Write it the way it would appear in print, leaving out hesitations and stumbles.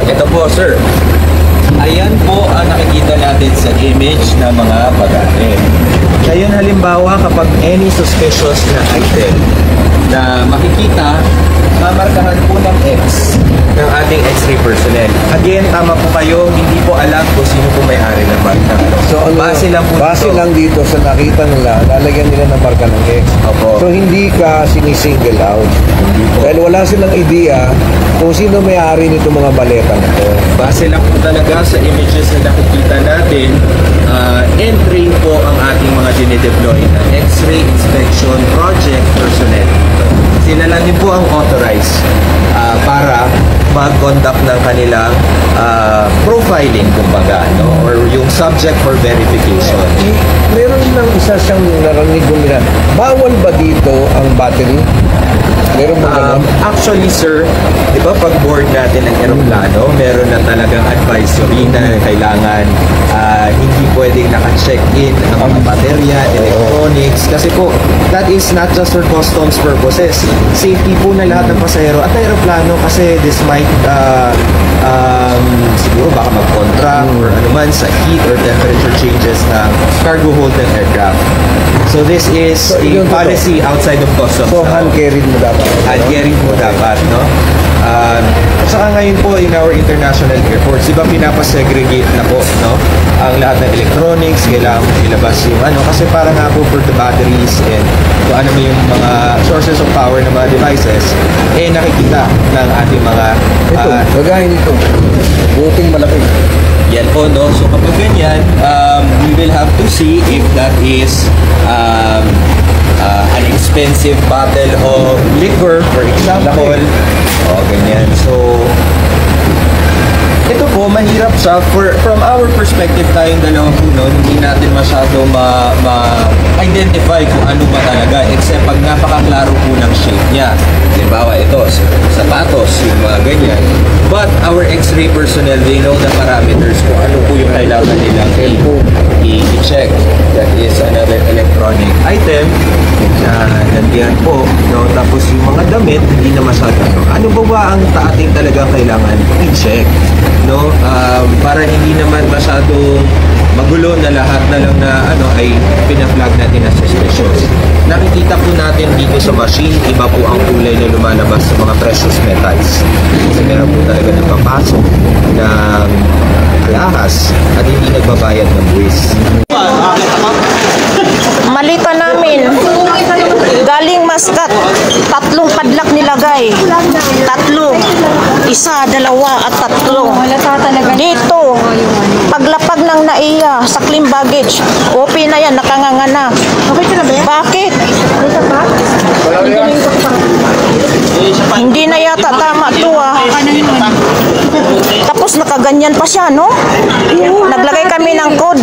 Ito po, sir. Ayan po ang nakikita natin sa image ng mga pag-aaral. Ngayon halimbawa kapag any suspicious na item na makikita, mamarkahan po ng X ng ating X-ray personnel. Again, tama po kayo, hindi po alam kung sino po may-ari ng marka. So, base lang po base dito. lang dito sa nakita nila, lalagyan nila ng marka ng X. Opo. So, hindi ka sinisingle out. Hindi po. Dahil wala silang idea kung sino may-ari nito mga baleta na to. Base lang po talaga sa images na nakikita natin, entry po ang ating mga dinideploy na X-ray inspection project personnel. Sila lang din po ang authorized para mag-conduct ng kanilang profiling, kumbaga, no? Or yung subject for verification. Meron lang isa siyang narinig ko nila. Bawal ba dito ang battery? Meron ba ganun? Actually, sir, di ba pag board natin ng aeroplano, meron na talagang advisory na kailangan hindi pwedeng naka-check-in ang mga baterya, electronics. Kasi po, that is not just for customs purposes. Safety po na lahat ng pasahero at aeroplano kasi this might siguro baka mag-contract or anuman sa heat or temperature changes ng cargo hold ng aircraft. So this is a policy outside of customs. So, hand-carried mo dapat. Hand-carried mo dapat, no? At saka ngayon po in our international airports, di ba pinapasegregate na po, no? Ang lahat ng electronics, kailangan ilabas yung ano, kasi para nga po for the batteries and kung ano yung mga sources of power ng mga devices, nakikita ng ating mga Ito, kagaya nito. Buting malaki. yan po, no? So kapag ganyan, we will have to see if that is an expensive bottle of liquor, for example. O, ganyan. So, ito po, mahirap siya. From our perspective, tayong dalawa po, no, hindi natin masyado ma-identify kung ano ba talaga, except pag napakaklaro po ng shape niya. Halimbawa, ito, sapatos, yung mga ganyan. But our X-ray personnel, they know the parameters kung ano po yung kailangan nilang i-check. That is another electronic item na nandiyan po. No? Tapos yung mga damit, hindi na masyado. Ano ba ang ating talagang kailangan i-check? No? Para hindi naman masyadong magulo na lahat na lang na ay pinaflag natin as suspicious. Nakikita po natin dito sa machine, iba po ang kulay na lumalabas sa mga precious metals. Kasi meron po talaga nagpapasok ng lahas at hindi nagbabayad ng buwis. Malita namin, galing Maskat, 3 padlak nilagay. 3. Isa, 2, at 3. Dito, paglapag ng naiya, sa clean baggage, OP na yan, nakanganga na. Bakit? Hindi na yata tama to Tapos nakaganyan pa siya, no? Naglagay kami ng code.